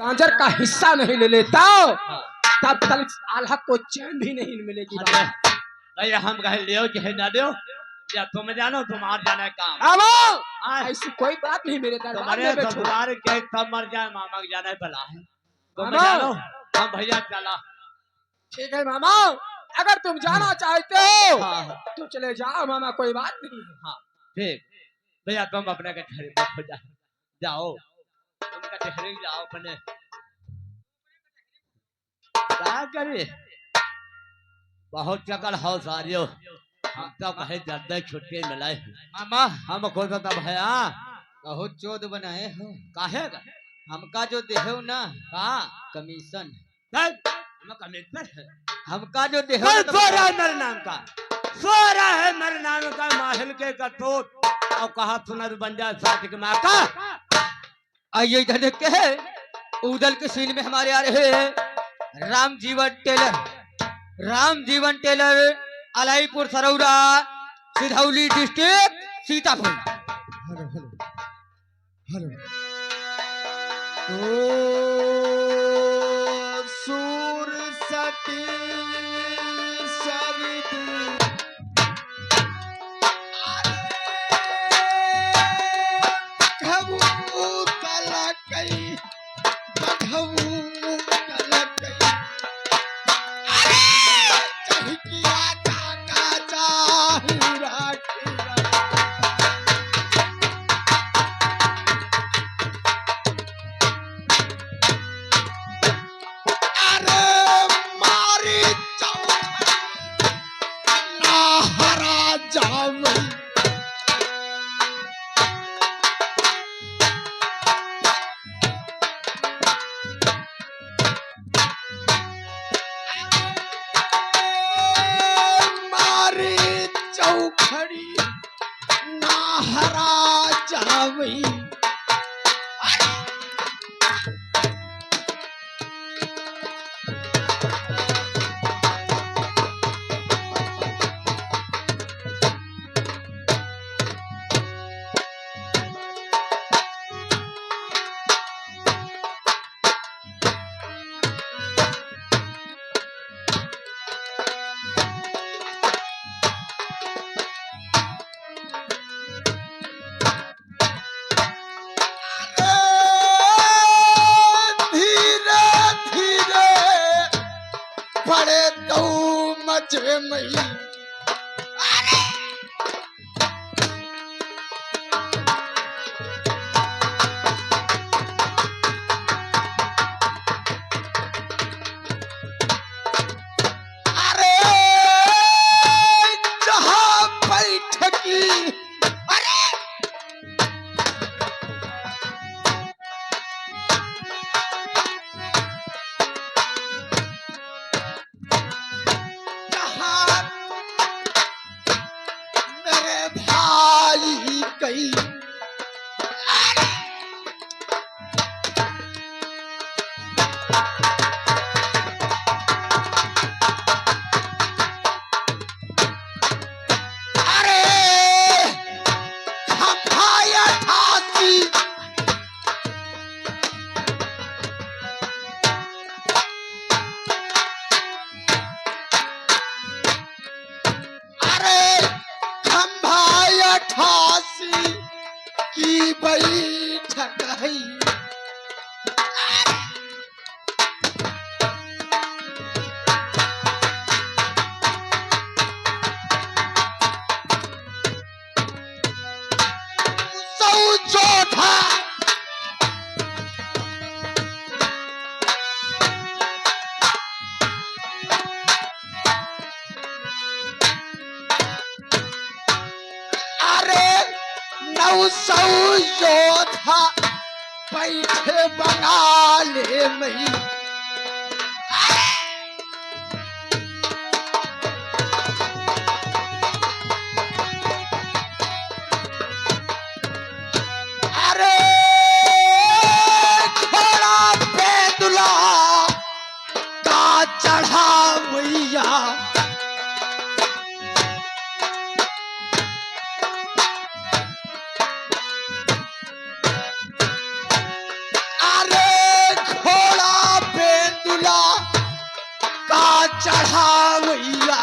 गाजर का हिस्सा नहीं ले लेता हाँ। तब तक आल्हा को चैन भी नहीं मिलेगी। अरे भैया हम कहे लियो चाहे ना लियो या तुम जानो तुम्हार जाने काम। आवा हाँ, ऐसी कोई बात नहीं मेरे दरबार तुम्हारे में बैठो। ससुराल के सब मर जाए मामा के जाने भला है। तुम मामा। जानो हम भैया चला। ठीक है मामा, अगर तुम जाना चाहते हो हाँ तो चले जाओ मामा, कोई बात नहीं है। हाँ ठीक भैया तुम अपने के घर में हो जाओ तुम कचहरी जाओ अपने क्या करे बहुत चकल हो सारियो हम तो कहे जल्दी छुट्टी मिले मामा हम खुद तो भैया बहुत चोद बनाए हो। काहे का हमका जो देहो ना का कमीशन, कमिश्नर है हमका जो देहो कल ना सो रहा है मेरे नाम का सो रहा है मेरे नाम का माहिल के कटोट और कहा सुनर बन जाए साथ के माँ का आइए इधर देख के है उदल के सीन में हमारे आ रहे हैं Ram Jeevan tailor Alaipur Saraura Sidhauli district Sitapur. Hello hello hello सूर सती सरदी घबू तलकई बघबू तलकई चहकिया काका चाहिरा किरा अरे मारी चौथरी ना हरा जावई मारी चौखड़ी ना हरा जावई धीरे धीरे पड़े तो मजे मई अरे जहाँ बैठकी अरे जहाँ मेरे भाई गई अरे खम्भाया ठासी अरे खम्भाया ठासी की बैठक है सौ चौथा अरे 900 योद्धा बैठे बंगाले में अरे घोड़ा पे दुल्हा का चढ़ा मैया अरे चढ़ावैया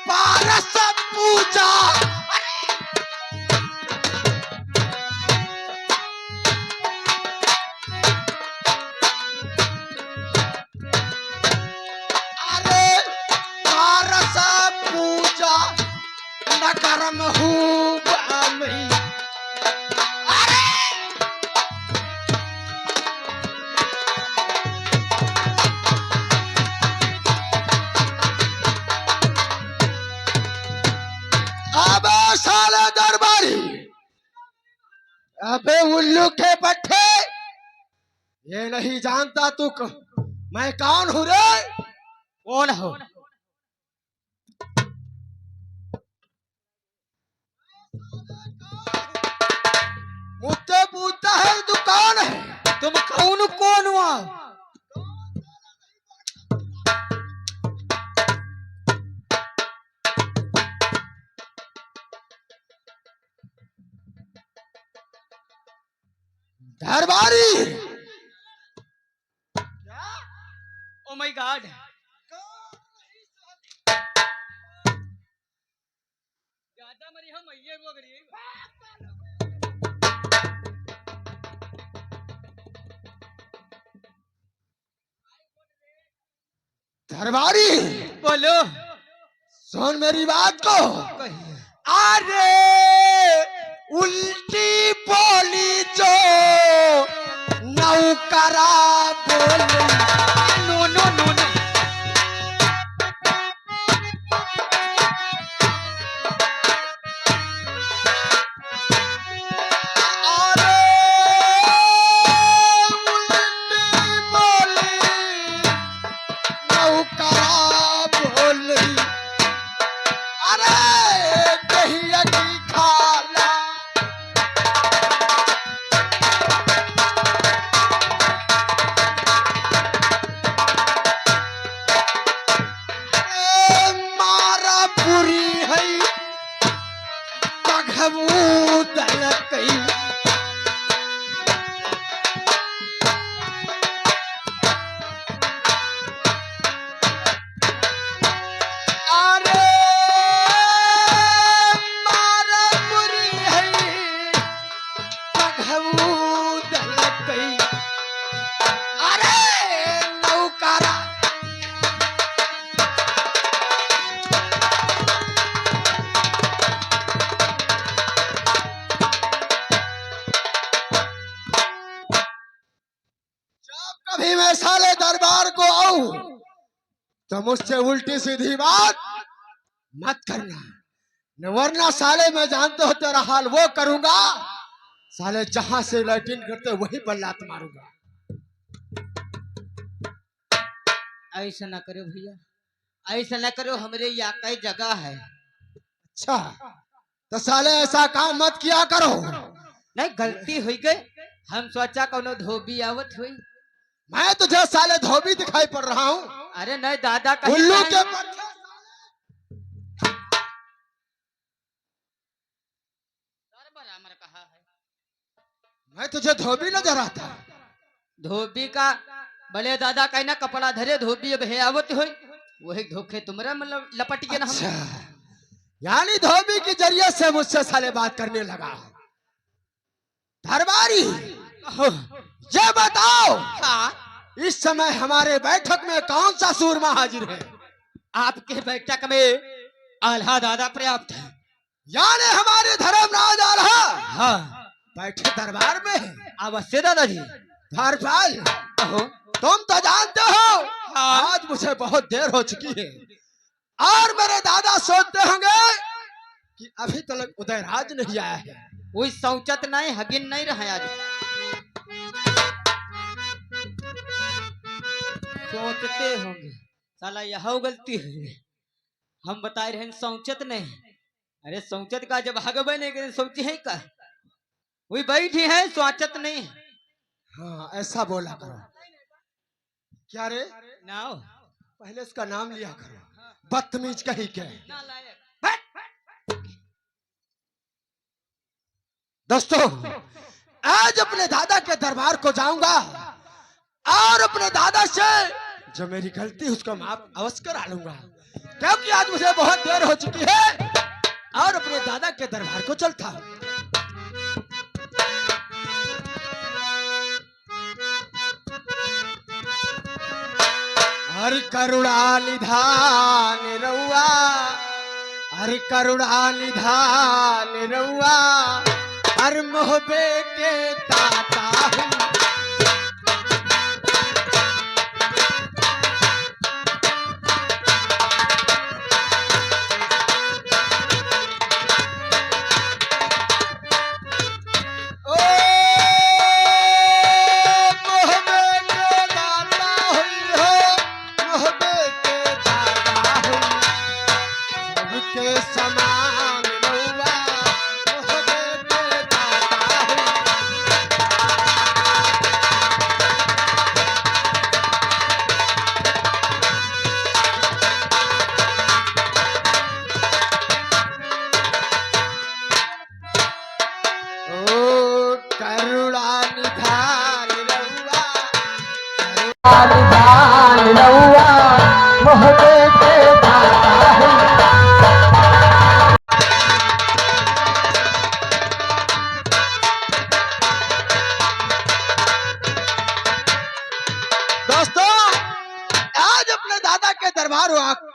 पारस पूजा अरे पारस पूजा नगरम हूँ मैं अरे अबे साले दरबारी अबे उल्लू के पट्टे ये नहीं जानता तू मैं कौन हूँ रे कौन हो? मुझसे पूछता है तू कौन है तुम कौन हुआ? दरबारी ओ माय गॉड, ज्यादा मरी हम ये वो गरीब। दरबारी बोलो। सुन मेरी बात को कहिए। अरे उल्टी बोली जो नौकरा बोली नो नो नो नो। अरे उल्टी बोली नौकरा बोली अरे दहिया की खाला मारा बुरी है पघबू दलकई अरे मारा बुरी है पघबू दलकई अरे नौकरा कभी मैं साले दरबार को आऊं तो मुझसे उल्टी सीधी बात मत करना न वरना साले मैं जानते हो तेरा हाल वो करूंगा साले जहां से लैट्रिन करते वही पर लात मारूंगा। ऐसा ना करो भैया, ऐसा ना करो, हमारे यहाँ कई जगह है। अच्छा तो साले ऐसा काम मत किया करो। नहीं, गलती हुई गई, हम सोचा कोनो धोबी आवत हुई। मैं तुझे साले धोबी दिखाई पड़ रहा हूँ अरे नहीं दादा, कहीं उल्लू नहीं। के पट्टे बराबर कहा है। मैं तुझे धोबी नजर आता धोबी का भले दादा कहना कपड़ा धरे धोबी अब है आवत हुई, वही धोखे तुमरा मतलब लपट के ना हम। अच्छा यानी धोबी के जरिए से मुझसे साले बात करने लगा। दरबारी ये बताओ हाँ, इस समय हमारे बैठक में कौन सा सूरमा हाजिर है? आपके बैठक में आल्हा दादा पर्याप्त है। यानी हमारे धर्मराज आल्हा हाँ बैठे दरबार में है। अवश्य दादाजी। धरपाल अहो, तुम तो जानते हो हाँ। आज मुझे बहुत देर हो चुकी है और मेरे दादा सोचते होंगे कि अभी तक उदयराज नहीं आया है। कोई शौचत नहीं, हगिन नहीं रहा आज। सोचते होंगे साला यह गलती है, हम बता रहे हैं शौचत नहीं। अरे शौचत का जब हगबे नहीं करे सोची है का, वही बैठी है सोचत नहीं। हाँ ऐसा बोला करो। क्या रे नाओ पहले इसका नाम लिया करो। बदतमीज कहीं के। दोस्तों, आज अपने दादा के दरबार को जाऊंगा और अपने दादा से जो मेरी गलती उसको माफ अवश्य करा लूंगा, क्योंकि आज मुझे बहुत देर हो चुकी है और अपने दादा के दरबार को चलता हूं। हरि करुणा निधान रउआ, हरि करुणा निधान रउआ, हर मोहबे के दाता हूँ। समान रउआ मोहबे के दाता हूँ। ओ करुणा निधान रउआ, करुणा निधान रउआ मोहबे के दाता हूँ। दोस्तों, आज अपने दादा के दरबार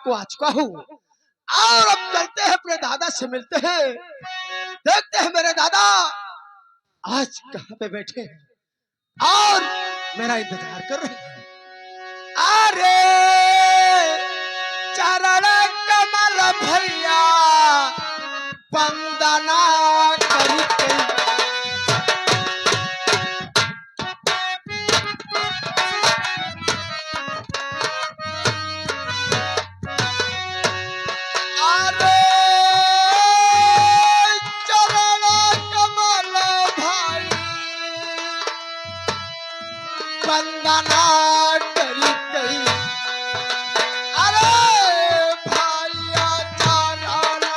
को आ चुका हूँ और अब चलते हैं अपने दादा से मिलते हैं, देखते हैं मेरे दादा आज कहाँ पे बैठे हैं और मेरा इंतजार कर रहे हैं। अरे चरण कमल भैया वंदना करी वंदना करी कई। अरे भैया चरण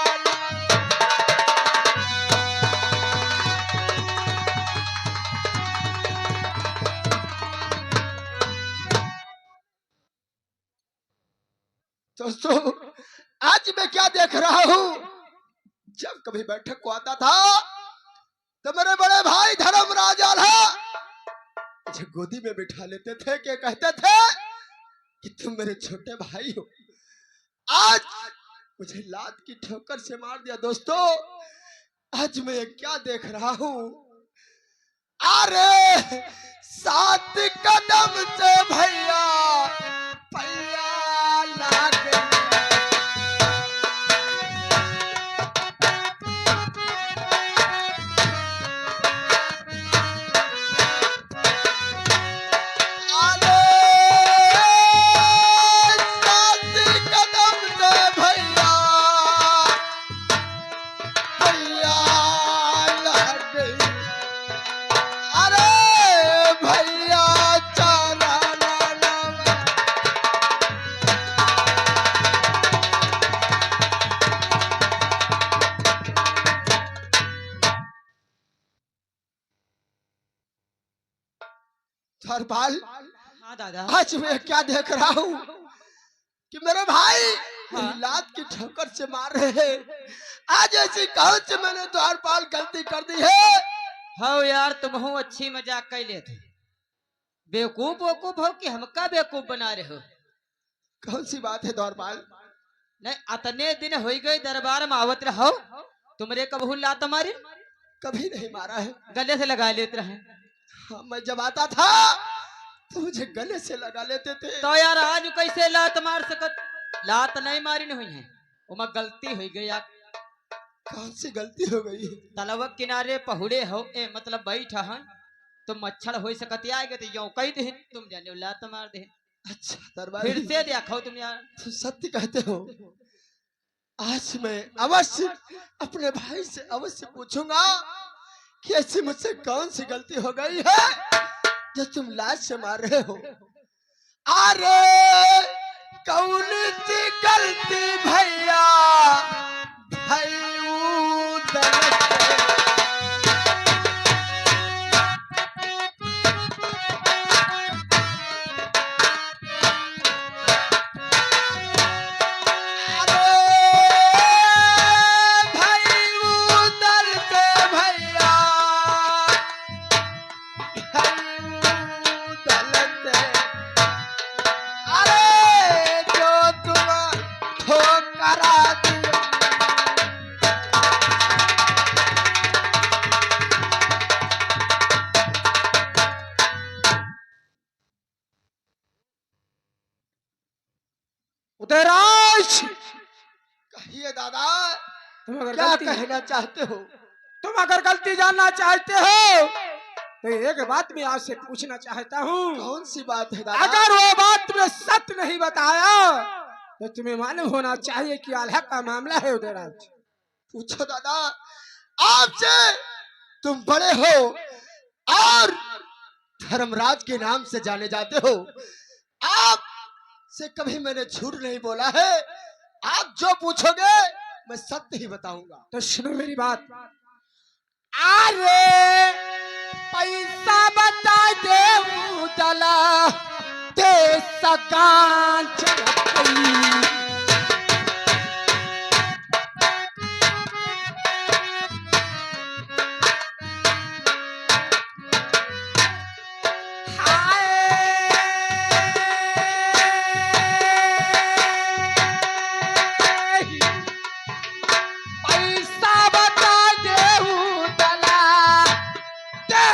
दोस्तों, आज मैं क्या देख रहा हूँ, जब कभी बैठक को आता था तो मेरे बड़े भाई धर्मराज आल्हा मुझे गोदी में बिठा लेते थे कि कहते थे कि तुम मेरे छोटे भाई हो। आज मुझे लात की ठोकर से मार दिया। दोस्तों, आज मैं क्या देख रहा हूँ, अरे 7 कदम से भैया भैया लाग धरपाल। हाँ दादा। आज मैं क्या देख रहा हूँ कि मेरे भाई हाँ? लात की ठोकर से मार रहे हैं। आज ऐसी कौन सी मैंने द्वारपाल गलती कर दी है? हो यार, तुम हो अच्छी मजाक कर ले थे। बेवकूफ वकूफ हो कि हमका बेवकूफ बना रहे हो? कौन सी बात है द्वारपाल? नहीं, अतने दिन हो गए दरबार में आवत रहो, तुमरे कबहू लात मारी? कभी नहीं मारा है। गले से लगा लेते रहे। हाँ, मैं जब आता था तो मुझे गले से लगा लेते थे। तो यार आज कैसे लात मार सकत? लात नहीं मारी नहीं हुई है, उमा गलती हो गई। आप कौन सी गलती हो गई? तलव किनारे पहुड़े हो, ए मतलब बैठा है तो मच्छर हो सकत आएगा तो यो कही दे तुम जाने लात मार दे। अच्छा दरबार, फिर से देखो तुम यार। तुम सत्य कहते हो। आज मैं अवश्य अपने भाई से अवश्य पूछूंगा कि ऐसी मुझसे कौन सी गलती हो गई है जो तुम लाज से मार रहे हो। अरे कौन सी गलती गलती भैया भैयू दलत। उदयराज, कहिए दादा, तुम अगर क्या गलती कहना चाहते हो? तुम अगर गलती जानना चाहते हो तो एक बात मैं आपसे पूछना चाहता हूँ। कौन सी बात है दादा? अगर वो बात तुम्हें सत्य नहीं बताया तो तुम्हें मालूम होना चाहिए कि आल्हा का मामला है। उदयराज, पूछो दादा, आपसे तुम बड़े हो और धर्मराज के नाम से जाने जाते हो। आप से कभी मैंने झूठ नहीं बोला है। आप जो पूछोगे मैं सत्य ही बताऊंगा। तो सुनो मेरी बात। अरे पैसा बता दे उदला ते सगान चढ़ई। पैसा बता दे उदला ते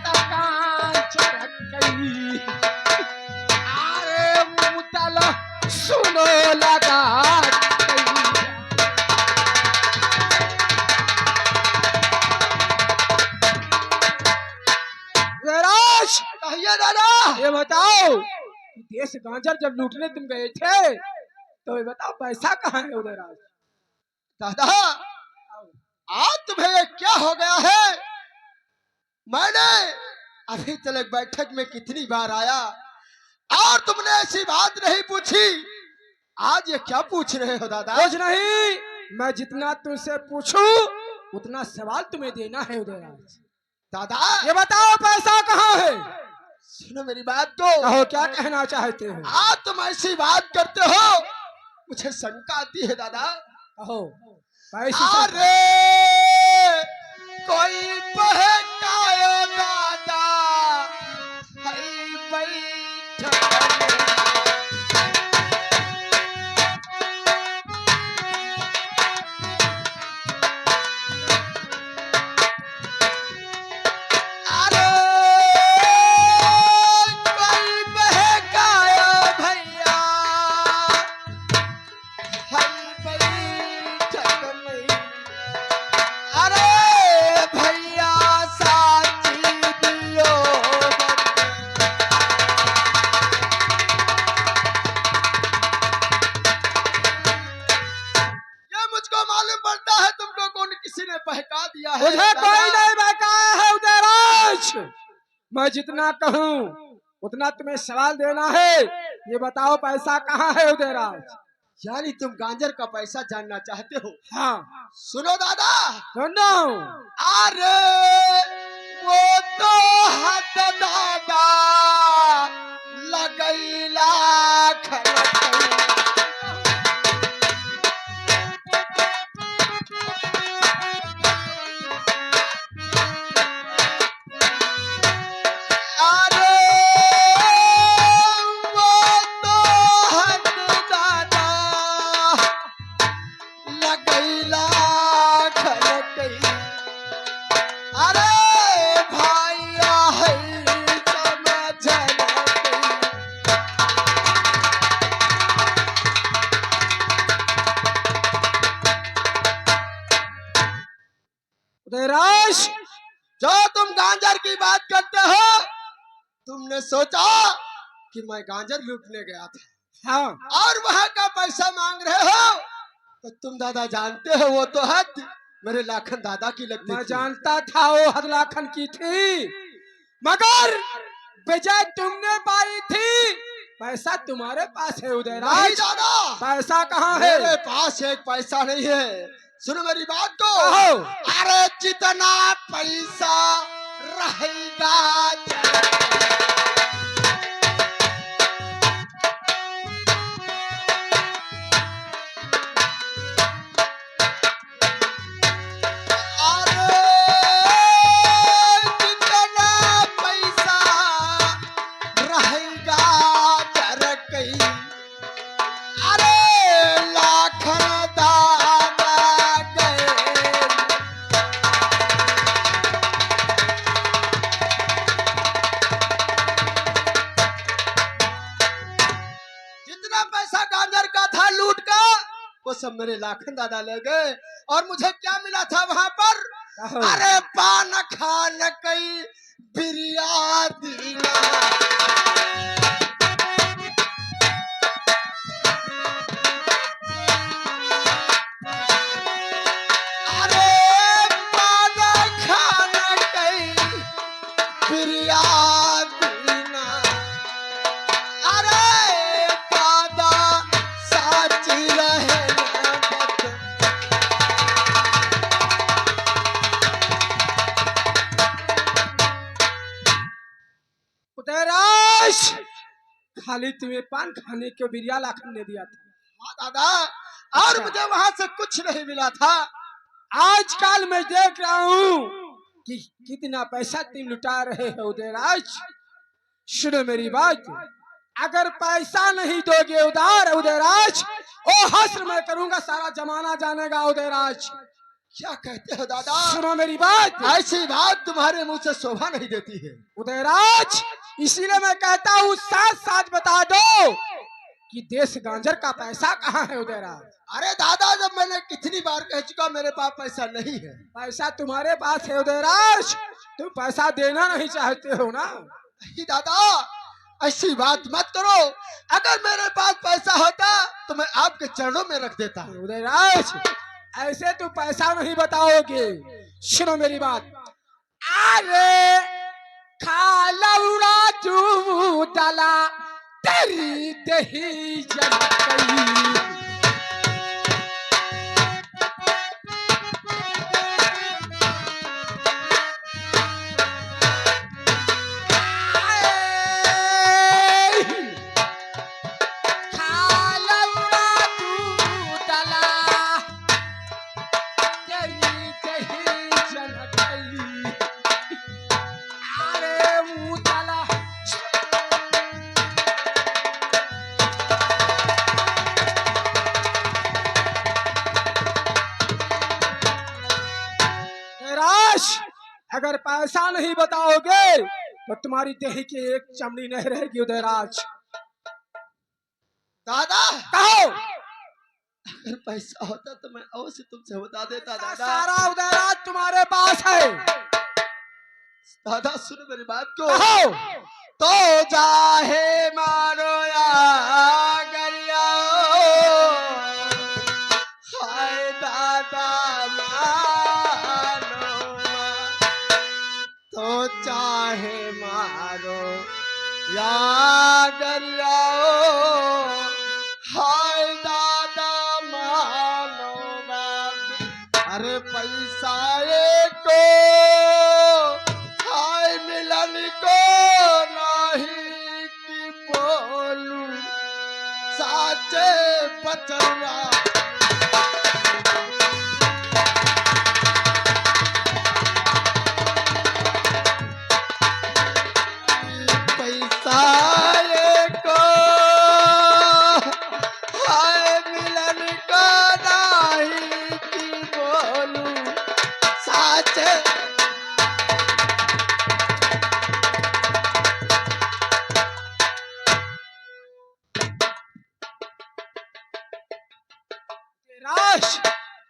सगान चढ़ई। अरे उदला सुनो लगा विराज, कहिए दादा। ये बताओ देश गांजर जब लूटने तुम गए थे तो ये बताओ पैसा कहाँ है उदयराज? दादा, आज तुम्हें क्या हो गया है? मैंने अभी तक बैठक में कितनी बार आया और तुमने ऐसी बात नहीं पूछी। आज ये क्या पूछ रहे हो दादा? कुछ नहीं, मैं जितना तुमसे पूछूं उतना सवाल तुम्हें देना है उदयराज। दादा, ये बताओ पैसा कहाँ है? सुनो मेरी बात को। कहो क्या कहना चाहते हो? आज तुम ऐसी बात करते हो, मुझे शंका आती है दादा। कहो कैसी शंका? अरे कोई बहकायो दादा, हई बैठक अरे कोई बहकायो भैया, हई बैठक में। अरे भैया साची दियो ये मुझको मालूम पड़ता है तुमको कौन किसी ने बहका दिया है। मुझे कोई नहीं बहकाया है उदयराज। मैं जितना कहूँ उतना तुम्हें सवाल देना है। ये बताओ पैसा कहाँ है उदयराज? यानी तुम गांजर का पैसा जानना चाहते हो? हाँ सुनो दादा। सुनो। अरे वो तो हद दादा लगैला खलकई। अरे वो तो हद दादा लगैला खलकई। अरे भाइया है समझ लगई। उदयराज, जो तुम गांजर की बात करते हो, तुमने सोचा कि मैं गांजर लूटने गया था हाँ और वहां का पैसा मांग रहे हो, तो तुम दादा जानते हो वो तो हद मेरे लाखन दादा की लगती मैं थी। जानता था वो हद लाखन की थी, मगर विजय तुमने पाई थी पैसा तुम्हारे पास है नहीं उदयराज। दादा, पैसा कहाँ है? मेरे पास एक पैसा नहीं है। सुनो मेरी बात को। कहो। अरे जितना पैसा रहेगा वो सब मेरे लाखन दादा ले गए। और मुझे क्या मिला था वहां पर? कहो। अरे पान खान कई बिरिया दीना। अरे पान खान कई बिरिया दीना। अरे दादा साची रहे उदयराज, खाली तुम्हें पान खाने के बिरिया लाखन ने दिया था। हाँ दादा, और अच्छा। मुझे वहां से कुछ नहीं मिला था। आजकल मैं देख रहा हूँ कि कितना पैसा तुम लुटा रहे हो उदयराज। सुनो मेरी बात, अगर पैसा नहीं दोगे उदयराज, ओ हश्र मैं करूंगा, सारा जमाना जानेगा उदयराज। क्या कहते हो दादा? सुनो मेरी बात। ऐसी बात तुम्हारे मुंह से शोभा नहीं देती है उदयराज, इसीलिए मैं कहता हूँ साथ साथ बता दो कि देश गांजर का पैसा कहाँ है उदयराज। अरे दादा, जब मैंने कितनी बार कह चुका मेरे पास पैसा नहीं है। पैसा तुम्हारे पास है उदयराज, तुम पैसा देना नहीं चाहते हो ना। नहीं दादा, ऐसी बात मत करो। अगर मेरे पास पैसा होता तो मैं आपके चरणों में रख देता। उदयराज, ऐसे तू पैसा नहीं बताओगे। सुनो मेरी बात। अरे खालौड़ा तू डाला तेरी दही जमकई। अगर पैसा नहीं बताओगे तो तुम्हारी देह की एक चमड़ी नहीं रहेगी उदयराज। दादा, कहो। अगर पैसा होता तो मैं अवश्य तुमसे बता देता दादा। सारा उदयराज तुम्हारे पास है। दादा सुनो मेरी बात को। कहो। तो चाहे मारो या गरिया, हाय दादा मानो, तो चाहे मारो या गरिया, हाय दादा मानो। अरे पैसा को हाय मिलन को नहीं कि बोलू साचे बचना। पैसा को हाय मिलन को नहीं कि बोलू साचे।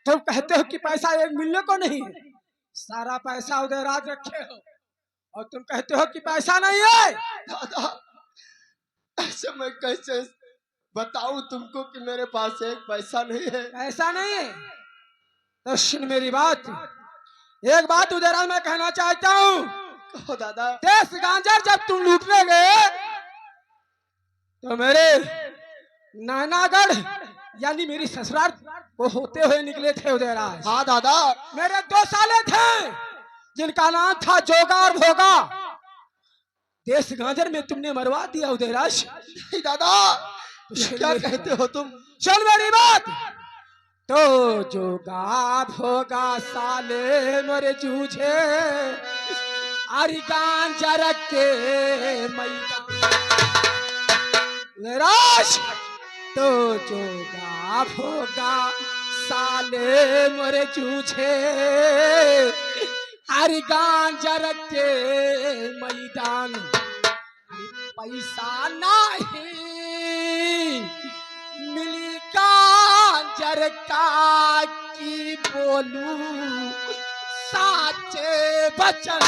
तुम कहते हो कि पैसा एक मिलने को नहीं है, सारा पैसा उदयराज रखे हो, और तुम कहते हो कि पैसा नहीं है। दादा, ऐसे मैं कैसे बताऊं तुमको कि मेरे पास एक पैसा नहीं है? पैसा नहीं है तो सुन मेरी बात। एक बात उदयराज मैं कहना चाहता हूँ। कहो दादा। देश गांजर जब तुम लूटने गए तो मेरे नानागढ़ यानी मेरी ससुराल वो होते हुए निकले थे उदयराज। हाँ दादा। मेरे 2 साले थे जिनका नाम था जोगा और भोगा। देश गांजर में तुमने मरवा दिया उदयराज। नहीं दादा, क्या कहते हो तुम? सुन मेरी बात। तो जोगा भोगा साले मेरे जूझे अरे गांजर के मैदान। उदयराज तो जोगा भोगा साले मोरे जूझे हर गांजर के मैदान। पैसा नहीं मिली गांजर का की बोलू साचे बचन